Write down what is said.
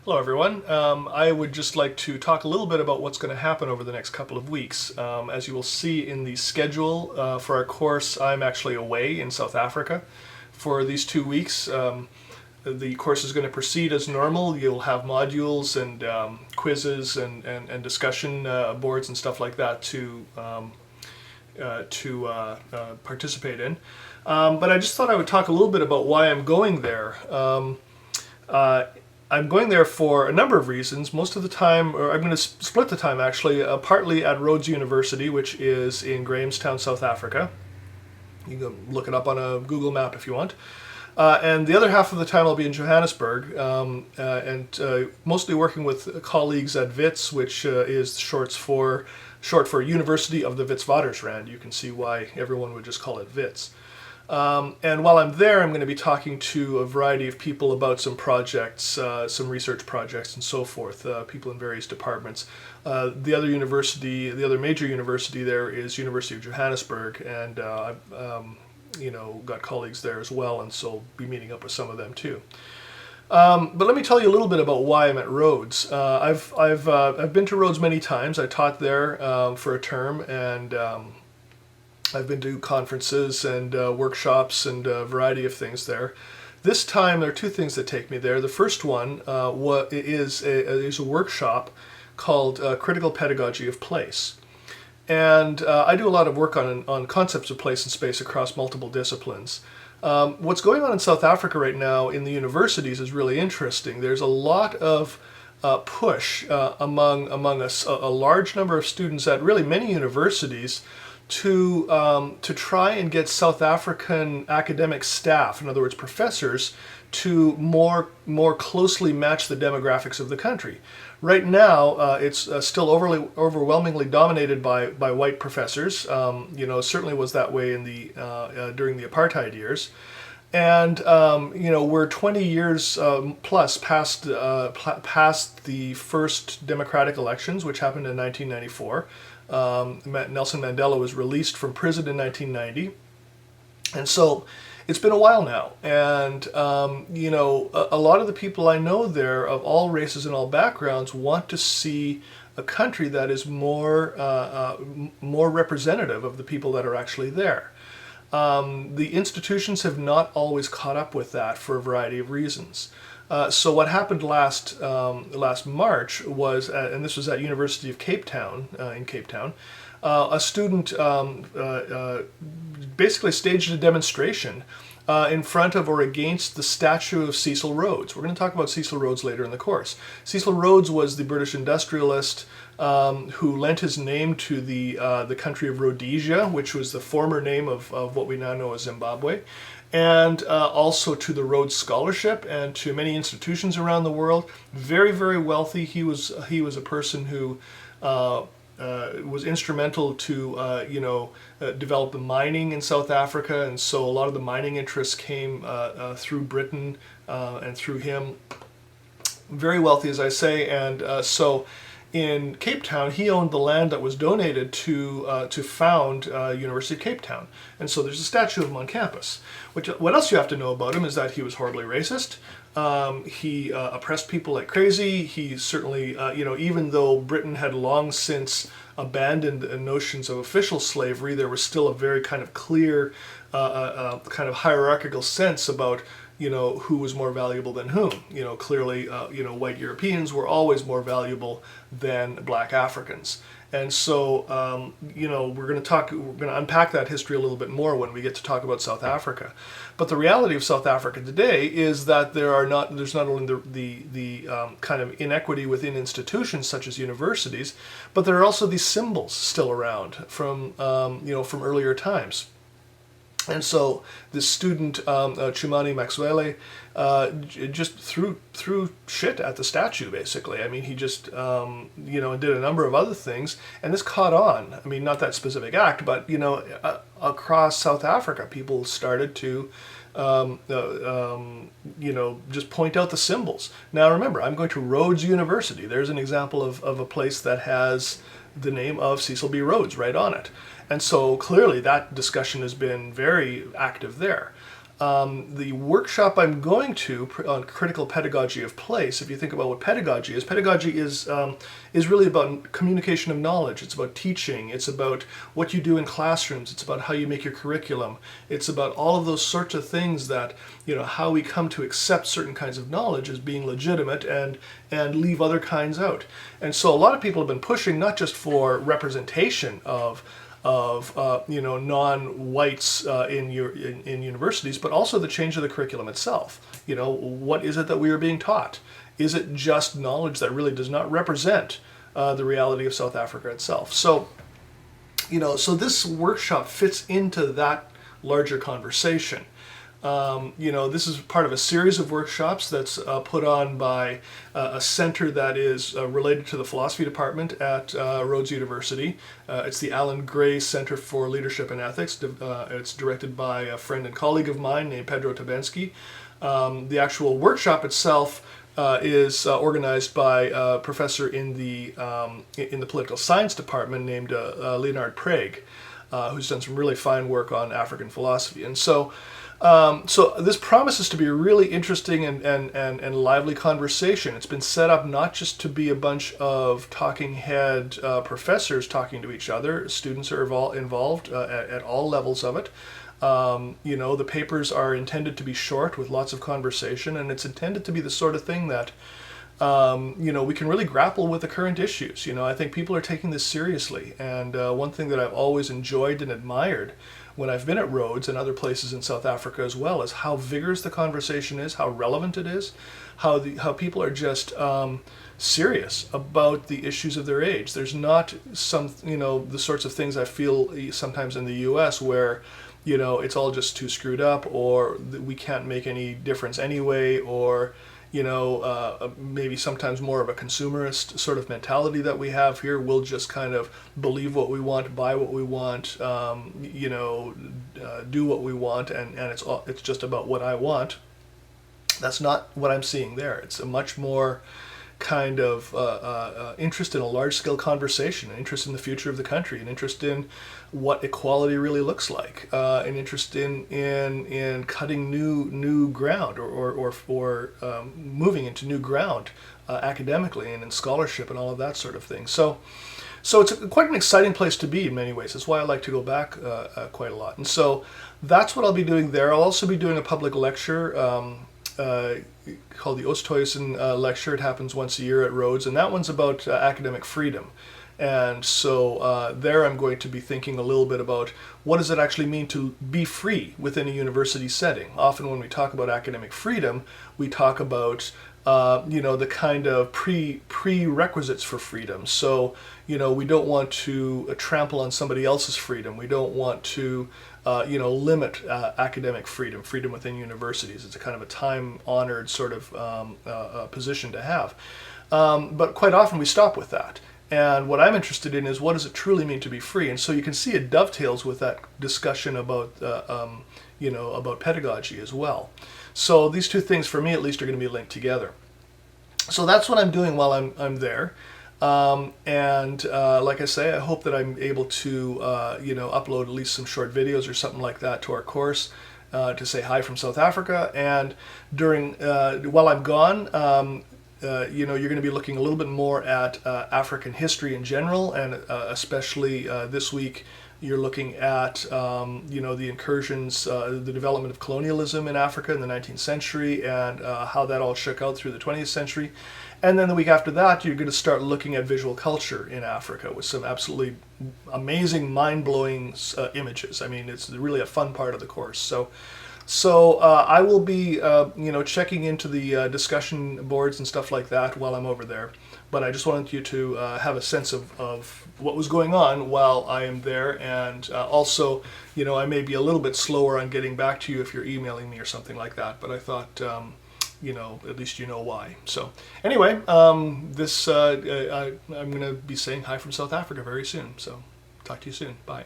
Hello, everyone. I would just like to talk a little bit about what's going to happen over the next couple of weeks. As you will see in the schedule for our course, I'm actually away in South Africa for these 2 weeks. The course is going to proceed as normal. You'll have modules and quizzes and discussion boards and stuff like that to participate in. But I just thought I would talk a little bit about why I'm going there. I'm going there for a number of reasons. Most of the time, or I'm going to split the time actually, partly at Rhodes University, which is in Grahamstown, South Africa. You can look it up on a Google map if you want. And the other half of the time I'll be in Johannesburg, and mostly working with colleagues at WITS, which is short for University of the Witwatersrand. You can see why everyone would just call it WITS. And while I'm there, I'm going to be talking to a variety of people about some projects, some research projects and so forth, people in various departments. The other major university there is University of Johannesburg, and I've got colleagues there as well, and so I'll be meeting up with some of them too. But let me tell you a little bit about why I'm at Rhodes. I've been to Rhodes many times. I taught there for a term, and I've been to conferences and workshops and a variety of things there. This time there are two things that take me there. The first one is a workshop called Critical Pedagogy of Place. And I do a lot of work on concepts of place and space across multiple disciplines. What's going on in South Africa right now in the universities is really interesting. There's a lot of push among a large number of students at really many universities to try and get South African academic staff, in other words, professors, to more closely match the demographics of the country. Right now, it's still overwhelmingly dominated by white professors. Certainly was that way in during the apartheid years. And we're 20 years plus past the first democratic elections, which happened in 1994. Nelson Mandela was released from prison in 1990, and so it's been a while now. And a lot of the people I know there, of all races and all backgrounds, want to see a country that is more representative of the people that are actually there. The institutions have not always caught up with that for a variety of reasons. So what happened last March was, and this was at University of Cape Town, in Cape Town, a student basically staged a demonstration in front of or against the statue of Cecil Rhodes. We're going to talk about Cecil Rhodes later in the course. Cecil Rhodes was the British industrialist who lent his name to the country of Rhodesia, which was the former name of what we now know as Zimbabwe, and also to the Rhodes Scholarship and to many institutions around the world. Very, very wealthy. He was a person who was instrumental to develop the mining in South Africa, and so a lot of the mining interests came through Britain and through him. Very wealthy, as I say, and so in Cape Town, he owned the land that was donated to found University of Cape Town, and so there's a statue of him on campus. What else you have to know about him is that he was horribly racist. He oppressed people like crazy. He certainly, even though Britain had long since abandoned the notions of official slavery, there was still a very kind of clear, kind of hierarchical sense about who was more valuable than whom. Clearly, white Europeans were always more valuable than black Africans. And so, we're going to unpack that history a little bit more when we get to talk about South Africa. But the reality of South Africa today is that there's not only the kind of inequity within institutions such as universities, but there are also these symbols still around from earlier times. And so this student, Chumani Maxwele, just threw shit at the statue, basically. I mean, he just, did a number of other things, and this caught on. I mean, not that specific act, but, across South Africa, people started to, just point out the symbols. Now, remember, I'm going to Rhodes University. There's an example of a place that has the name of Cecil B. Rhodes right on it. And so clearly that discussion has been very active there. The workshop I'm going to on critical pedagogy of place, if you think about what pedagogy is really about communication of knowledge. It's about teaching. It's about what you do in classrooms. It's about how you make your curriculum. It's about all of those sorts of things that, how we come to accept certain kinds of knowledge as being legitimate and leave other kinds out. And so a lot of people have been pushing not just for representation of non-whites in universities, but also the change of the curriculum itself. What is it that we are being taught? Is it just knowledge that really does not represent the reality of South Africa itself? So, so this workshop fits into that larger conversation. This is part of a series of workshops that's put on by a center that is related to the philosophy department at Rhodes University. It's the Alan Gray Center for Leadership and Ethics. It's directed by a friend and colleague of mine named Pedro Tabensky. The actual workshop itself is organized by a professor in the political science department named Leonard Prague, who's done some really fine work on African philosophy. And so this promises to be a really interesting and lively conversation. It's been set up not just to be a bunch of talking head professors talking to each other. Students are involved at all levels of it. The papers are intended to be short with lots of conversation, and it's intended to be the sort of thing that we can really grapple with the current issues. I think people are taking this seriously, and one thing that I've always enjoyed and admired when I've been at Rhodes and other places in South Africa as well is how vigorous the conversation is, how relevant it is, how people are just serious about the issues of their age. There's not the sorts of things I feel sometimes in the U.S. where it's all just too screwed up, or we can't make any difference anyway, or maybe sometimes more of a consumerist sort of mentality that we have here. We'll just kind of believe what we want, buy what we want, do what we want, and it's just about what I want. That's not what I'm seeing there. It's a much more kind of interest in a large-scale conversation, an interest in the future of the country, an interest in what equality really looks like, an interest in cutting new ground or moving into new ground academically and in scholarship and all of that sort of thing. So it's quite an exciting place to be in many ways. That's why I like to go back quite a lot. And so that's what I'll be doing there. I'll also be doing a public lecture called the Oosthuizen Lecture. It happens once a year at Rhodes, and that one's about academic freedom. And so there I'm going to be thinking a little bit about what does it actually mean to be free within a university setting. Often when we talk about academic freedom, we talk about the kind of prerequisites for freedom. So, we don't want to trample on somebody else's freedom. We don't want to, limit academic freedom within universities. It's a kind of a time-honored sort of position to have. But quite often we stop with that. And what I'm interested in is what does it truly mean to be free? And so you can see it dovetails with that discussion about, about pedagogy as well. So these two things, for me at least, are going to be linked together. So that's what I'm doing while I'm there. Like I say, I hope that I'm able to, upload at least some short videos or something like that to our course to say hi from South Africa. And while I'm gone, you're going to be looking a little bit more at African history in general, and especially this week you're looking at the incursions, the development of colonialism in Africa in the 19th century, and how that all shook out through the 20th century. And then the week after that, you're going to start looking at visual culture in Africa with some absolutely amazing, mind-blowing images. I mean, it's really a fun part of the course. So I will be, checking into the discussion boards and stuff like that while I'm over there. But I just wanted you to have a sense of what was going on while I am there. And also, I may be a little bit slower on getting back to you if you're emailing me or something like that. But I thought, at least you know why. So anyway, I'm going to be saying hi from South Africa very soon. So talk to you soon. Bye.